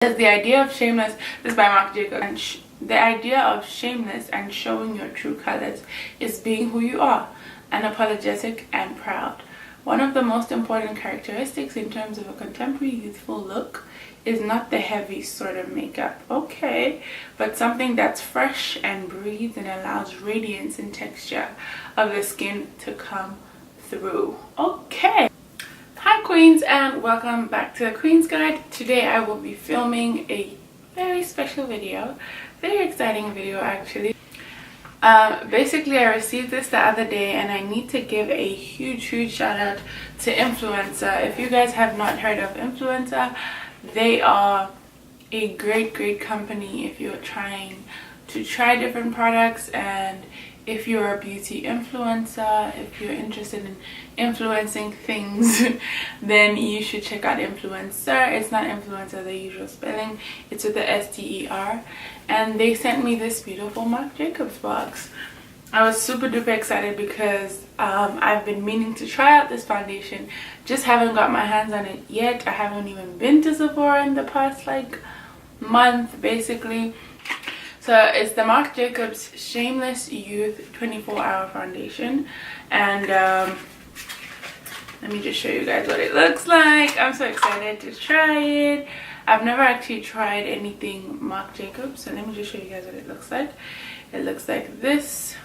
The idea of Shameless, this is by Marc Jacobs, and the idea of shameless and showing your true colors is being who you are, unapologetic and proud. One of the most important characteristics in terms of a contemporary youthful look is not the heavy sort of makeup, okay, but something that's fresh and breathes and allows radiance and texture of the skin to come through. Okay. Hi Queens, and welcome back to the Queen's Guide. Today I will be filming a very special video, very exciting video actually. Basically I received this the other day and I need to give a huge shout out to Influencer. If you guys have not heard of Influencer, they are a great company if you're trying to try different products, and if you're a beauty influencer, if you're interested in influencing things, then you should check out Influencer. It's not Influencer the usual spelling, it's with the S-T-E-R. And they sent me this beautiful Marc Jacobs box. I was super duper excited because I've been meaning to try out this foundation, just haven't got my hands on it yet. I haven't even been to Sephora in the past like month basically. So it's the Marc Jacobs Shameless Youth 24-Hour Foundation, and let me just show you guys what it looks like. I'm so excited to try it. I've never actually tried anything Marc Jacobs, so let me just show you guys what it looks like. It looks like this.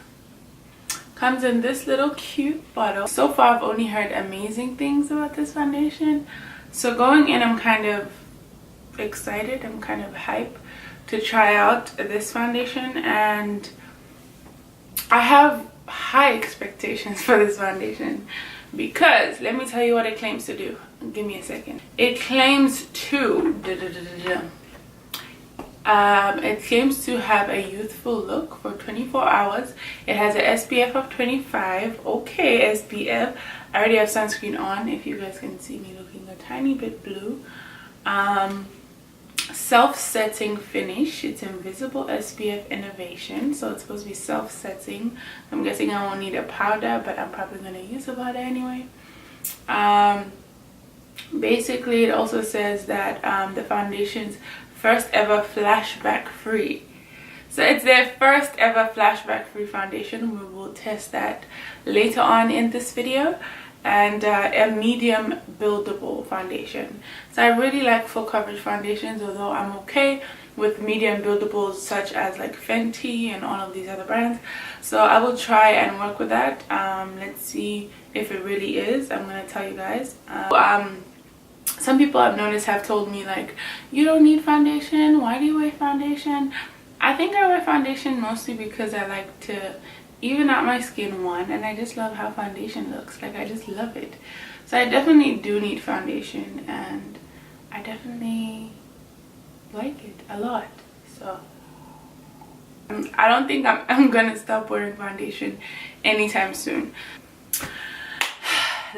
Comes in this little cute bottle. So far I've only heard amazing things about this foundation, so going in I'm kind of excited, I'm kind of hyped to try out this foundation, and I have high expectations for this foundation because let me tell you what it claims to do. Give me a second. It claims to have a youthful look for 24 hours. It has an SPF of 25. Okay, SPF. I already have sunscreen on if you guys can see me looking a tiny bit blue. Self-setting finish. It's invisible SPF innovation, so it's supposed to be self-setting. I'm guessing I won't need a powder, but I'm probably going to use a powder anyway. Basically it also says that the foundation's first ever flashback free, so it's their first ever flashback free foundation. We will test that later on in this video. And a medium buildable foundation. So I really like full coverage foundations, although I'm okay with medium buildables such as like Fenty and all of these other brands. So I will try and work with that. Let's see if it really is. I'm gonna tell you guys. Some people I've noticed have told me like, you don't need foundation, why do you wear foundation? I think I wear foundation mostly because I like to even out my skin, one, and I just love how foundation looks. Like, I just love it. So I definitely do need foundation, and I definitely like it a lot. So I don't think I'm gonna stop wearing foundation anytime soon.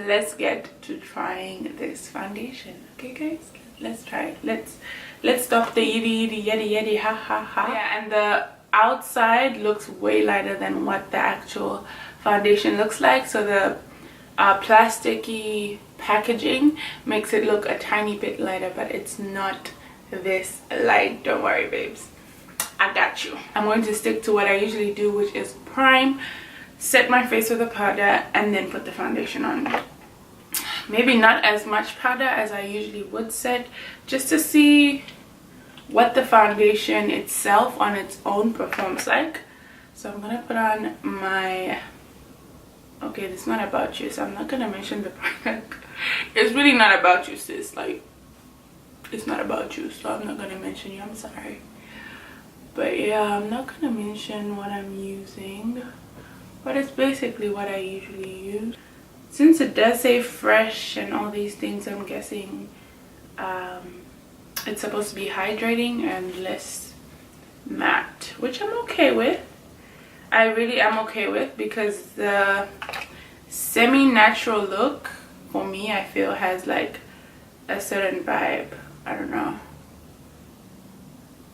Let's get to trying this foundation. Okay guys, let's try it. Let's stop the yeti ha ha ha. Yeah, and the outside looks way lighter than what the actual foundation looks like, so the plasticky packaging makes it look a tiny bit lighter, but it's not this light. Don't worry babes, I got you. I'm going to stick to what I usually do, which is prime, set my face with a powder, and then put the foundation on. Maybe not as much powder as I usually would set, just to see what the foundation itself on its own performs like. So I'm gonna put on my, okay, this is not about you, so I'm not gonna mention the product. It's really not about you, sis. Like, it's not about you, so I'm not gonna mention you. I'm sorry, but yeah, I'm not gonna mention what I'm using, but it's basically what I usually use. Since it does say fresh and all these things, I'm guessing it's supposed to be hydrating and less matte, which I'm okay with. I really am okay with, because the semi-natural look for me, I feel, has like a certain vibe. I don't know,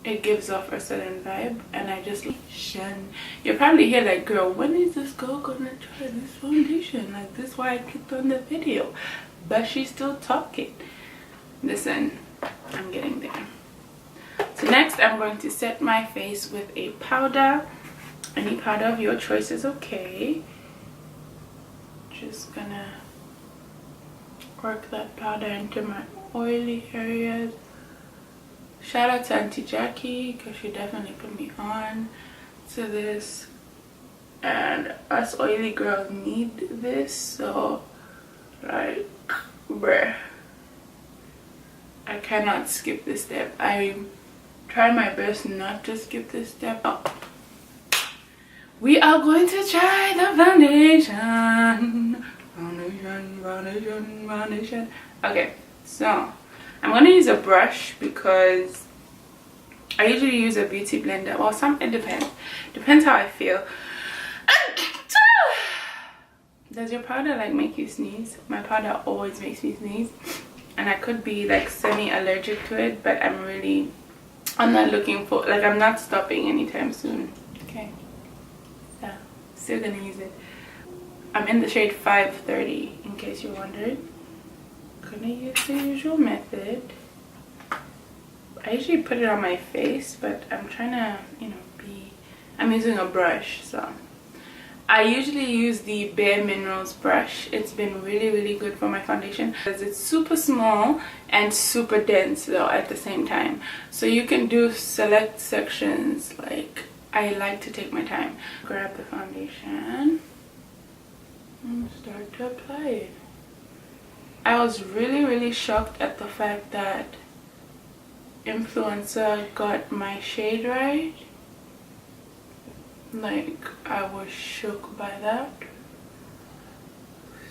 it gives off a certain vibe, and I just shun. You're probably here like, girl, when is this girl gonna try this foundation? Like, this is why I clicked on the video, but she's still talking. Listen, I'm getting there. So next I'm going to set my face with a powder. Any powder of your choice is okay. Just gonna work that powder into my oily areas. Shout out to Auntie Jackie because she definitely put me on to this, and us oily girls need this. So like, bruh, I cannot skip this step. I try my best not to skip this step. Oh. We are going to try the foundation. Foundation. Okay, so I'm going to use a brush because I usually use a beauty blender. Well, it depends how I feel. Does your powder like make you sneeze? My powder always makes me sneeze, and I could be like semi-allergic to it, but I'm not looking for, like, I'm not stopping anytime soon. Okay, so still gonna use it. I'm in the shade 530 in case you're wondering. Gonna use the usual method. I usually put it on my face, but I'm trying to, you know, I'm using a brush. So I usually use the Bare Minerals brush. It's been really good for my foundation because it's super small and super dense though at the same time. So you can do select sections. Like, I like to take my time. Grab the foundation and start to apply it. I was really shocked at the fact that Influencer got my shade right. Like, I was shook by that.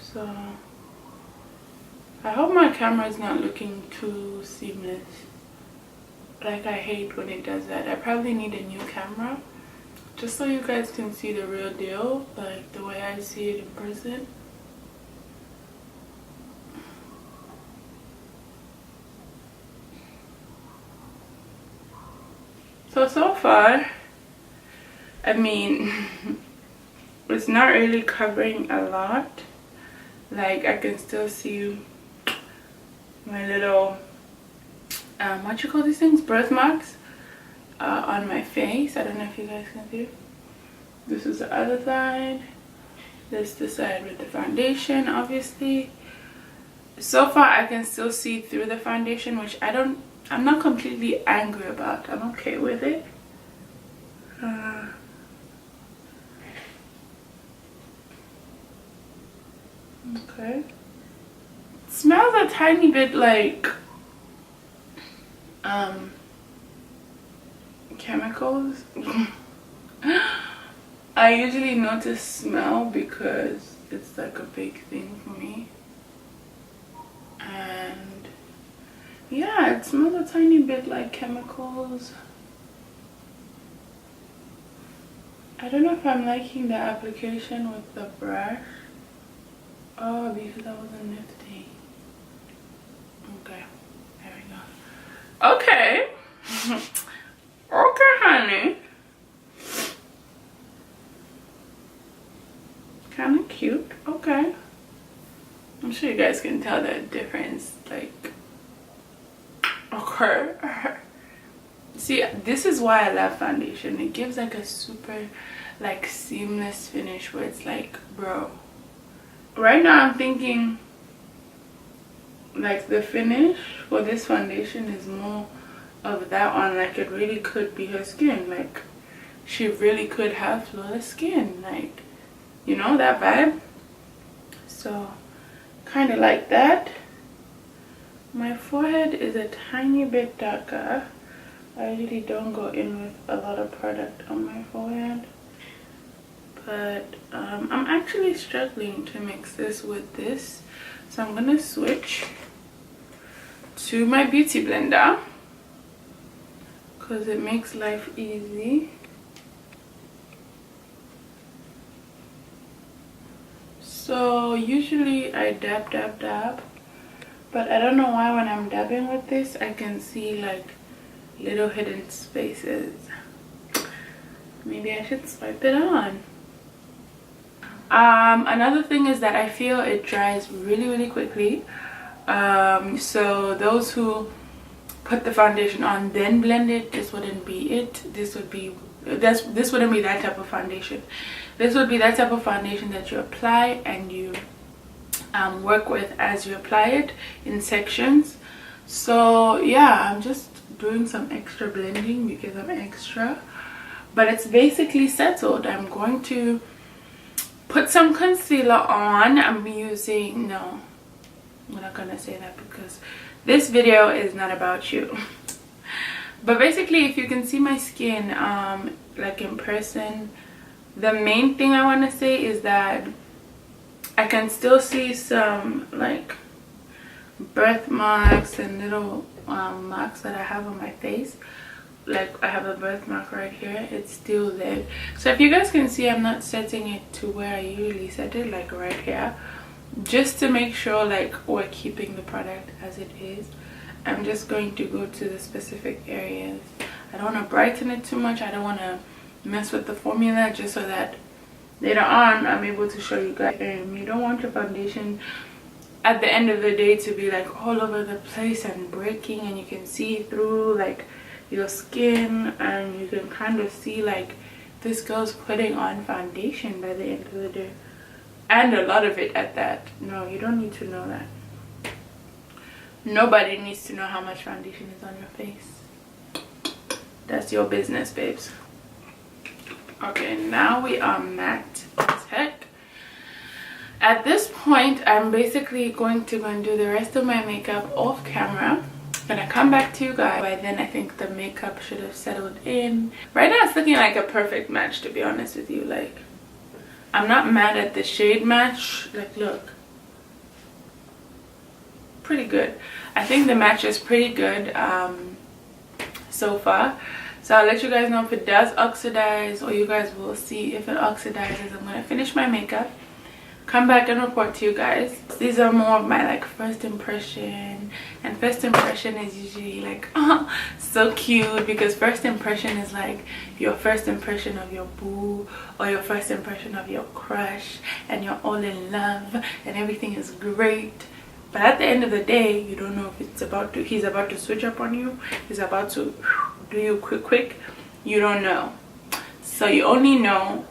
So I hope my camera is not looking too seamless. Like, I hate when it does that. I probably need a new camera just so you guys can see the real deal, like the way I see it in person. So far, I mean, it's not really covering a lot. Like, I can still see my little what you call these things, birthmarks on my face. I don't know if you guys can see. This is the other side. This is the side with the foundation, obviously. So far I can still see through the foundation, which I'm not completely angry about. I'm okay with it. Okay. It smells a tiny bit like chemicals. I usually notice smell because it's like a big thing for me. And yeah, it smells a tiny bit like chemicals. I don't know if I'm liking the application with the brush. Oh, because I wasn't nifty. Okay, there we go. Okay. Okay, honey. Kind of cute. Okay. I'm sure you guys can tell the difference. Like, okay. See, this is why I love foundation. It gives like a super like seamless finish where it's like, bro. Right now I'm thinking like the finish for this foundation is more of that one. Like, it really could be her skin. Like, she really could have flawless skin. Like, you know, that vibe. So kind of like that. My forehead is a tiny bit darker. I usually don't go in with a lot of product on my forehead, but I'm actually struggling to mix this with this, so I'm gonna switch to my beauty blender because it makes life easy. So usually I dab, but I don't know why when I'm dabbing with this I can see like little hidden spaces. Maybe I should swipe it on. Another thing is that I feel it dries really quickly. So those who put the foundation on then blend it, this wouldn't be it. This wouldn't be that type of foundation. This would be that type of foundation that you apply and you work with as you apply it in sections. So yeah, I'm just doing some extra blending because I'm extra, but it's basically settled. I'm going to put some concealer on. I'm using, no, I'm not gonna say that because this video is not about you. But basically, if you can see my skin like in person, the main thing I want to say is that I can still see some like birthmarks and little marks that I have on my face. Like I have a birthmark right here, it's still there. So if you guys can see, I'm not setting it to where I usually set it, like right here, just to make sure like we're keeping the product as it is. I'm just going to go to the specific areas. I don't want to brighten it too much. I don't want to mess with the formula, just so that later on I'm able to show you guys. You don't want your foundation at the end of the day to be like all over the place and breaking, and you can see through like your skin, and you can kind of see like this girl's putting on foundation by the end of the day, and a lot of it at that. No, you don't need to know that. Nobody needs to know how much foundation is on your face. That's your business, babes. Okay, now we are matte as heck. At this point, I'm basically going to go and do the rest of my makeup off camera. I'm gonna come back to you guys. By then I think the makeup should have settled in. Right now it's looking like a perfect match, to be honest with you. Like, I'm not mad at the shade match. Like, look, pretty good. I think the match is pretty good so far. So I'll let you guys know if it does oxidize, or you guys will see if it oxidizes. I'm gonna finish my makeup, come back and report to you guys. These are more of my like first impression, and first impression is usually like, oh, so cute, because first impression is like your first impression of your boo, or your first impression of your crush, and you're all in love and everything is great. But at the end of the day, you don't know if it's about to, he's about to switch up on you, he's about to do you quick. You don't know. So you only know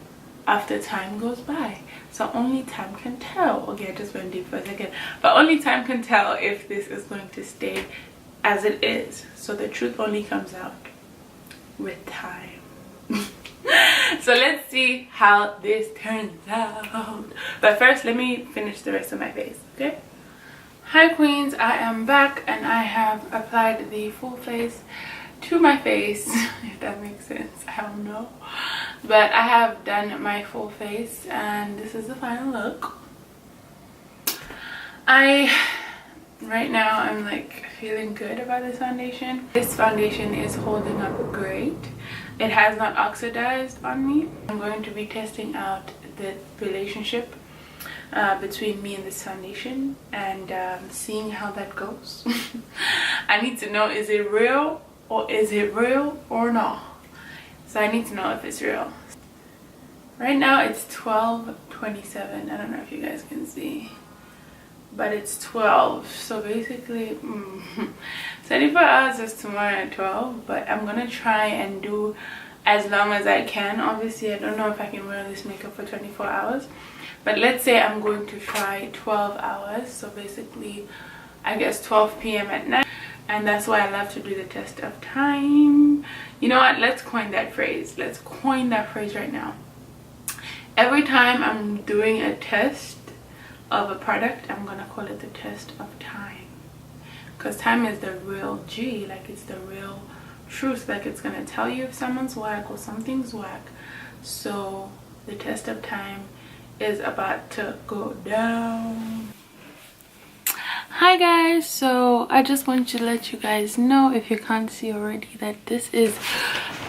after time goes by. So only time can tell. Okay, I just went deep for a second. But only time can tell if this is going to stay as it is. So the truth only comes out with time. So let's see how this turns out. But first, let me finish the rest of my face, okay? Hi queens, I am back and I have applied the full face to my face, if that makes sense. I don't know, but I have done my full face and this is the final look. Right now I'm like feeling good about this foundation. This foundation is holding up great. It has not oxidized on me. I'm going to be testing out the relationship between me and this foundation, and seeing how that goes. I need to know, is it real or not? So I need to know if it's real. Right now it's 12:27. I don't know if you guys can see, but it's 12. So basically 24 hours is tomorrow at 12, but I'm gonna try and do as long as I can. Obviously I don't know if I can wear this makeup for 24 hours, but let's say I'm going to try 12 hours. So basically I guess 12 p.m. at night, and that's why I love to do the test of time. You know what, let's coin that phrase. Let's coin that phrase right now. Every time I'm doing a test of a product, I'm gonna call it the test of time, because time is the real G. Like, it's the real truth. Like, it's gonna tell you if someone's whack or something's whack. So the test of time is about to go down. Hi guys, so I just want to let you guys know, if you can't see already, that this is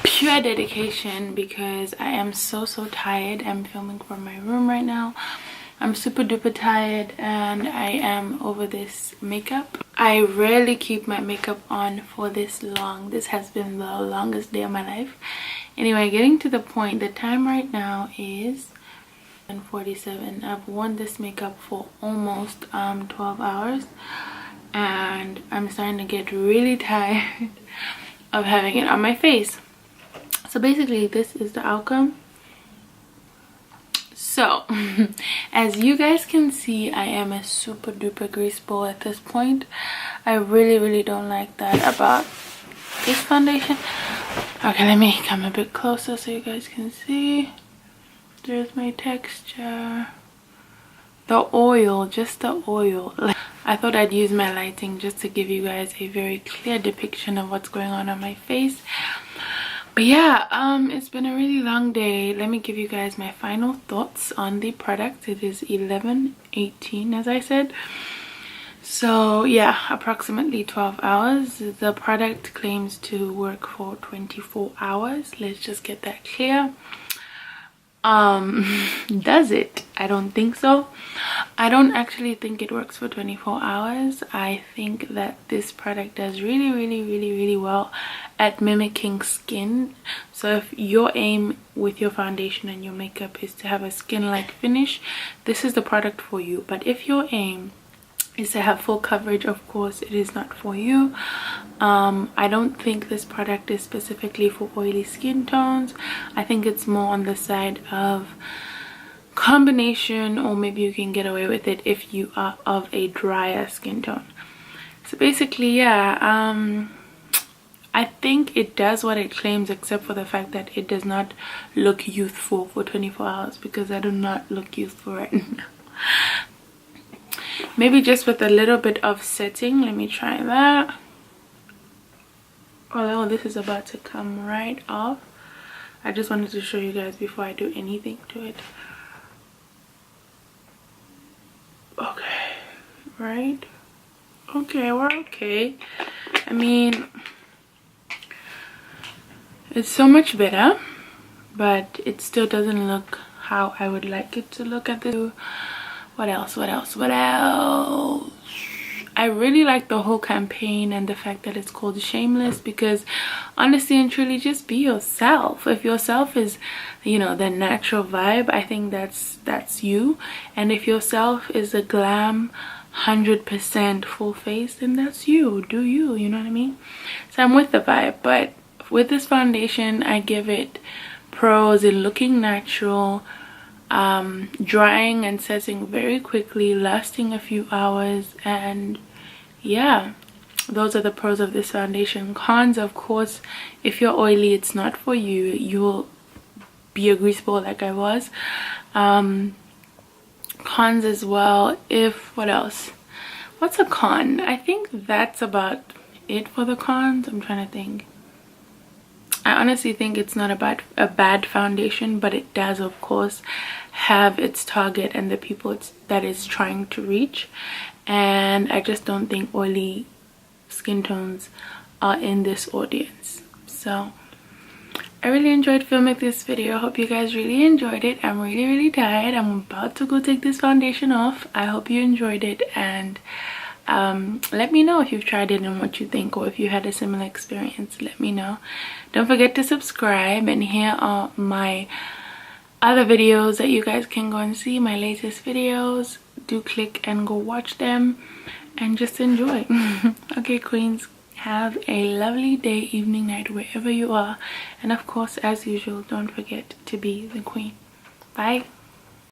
pure dedication, because I am so tired. I'm filming from my room right now. I'm super duper tired and I am over this makeup. I rarely keep my makeup on for this long. This has been the longest day of my life. Anyway, getting to the point, the time right now is 47. I've worn this makeup for almost 12 hours, and I'm starting to get really tired of having it on my face. So basically this is the outcome. So as you guys can see, I am a super duper grease ball at this point. I really don't like that about this foundation. Okay, let me come a bit closer so you guys can see. There's my texture. The oil, just the oil. I thought I'd use my lighting just to give you guys a very clear depiction of what's going on my face. But yeah, it's been a really long day. Let me give you guys my final thoughts on the product. It is 11:18 as I said. So yeah, approximately 12 hours. The product claims to work for 24 hours. Let's just get that clear. Does it? I don't think so. I don't actually think it works for 24 hours. I think that this product does really well at mimicking skin. So if your aim with your foundation and your makeup is to have a skin-like finish, this is the product for you. But if your aim is to have full coverage, of course it is not for you. I don't think this product is specifically for oily skin tones. I think it's more on the side of combination, or maybe you can get away with it if you are of a drier skin tone. So basically, yeah, I think it does what it claims, except for the fact that it does not look youthful for 24 hours, because I do not look youthful right now. Maybe just with a little bit of setting. Let me try that. Although this is about to come right off, I just wanted to show you guys before I do anything to it. Okay, right? Okay, we're okay. I mean, it's so much better, but it still doesn't look how I would like it to look at this. What else? I really like the whole campaign and the fact that it's called Shameless, because honestly and truly, just be yourself. If yourself is, you know, the natural vibe, I think that's you. And if yourself is a glam 100% full face, then that's you. Do you, you know what I mean? So I'm with the vibe. But with this foundation, I give it pros in looking natural, drying and setting very quickly, lasting a few hours, and yeah, those are the pros of this foundation. Cons, of course, if you're oily, it's not for you. You'll be a grease ball like I was. Cons as well. What else? What's a con? I think that's about it for the cons. I'm trying to think. I honestly think it's not about a bad foundation, but it does, of course, have its target and the people that it's trying to reach. And I just don't think oily skin tones are in this audience. So I really enjoyed filming this video. I hope you guys really enjoyed it. I'm really tired. I'm about to go take this foundation off. I hope you enjoyed it, and let me know if you've tried it and what you think, or if you had a similar experience. Let me know. Don't forget to subscribe, and here are my other videos that you guys can go and see, my latest videos. Do click and go watch them and just enjoy. Okay, queens, have a lovely day, evening, night, wherever you are, and of course, as usual, don't forget to be the queen. Bye.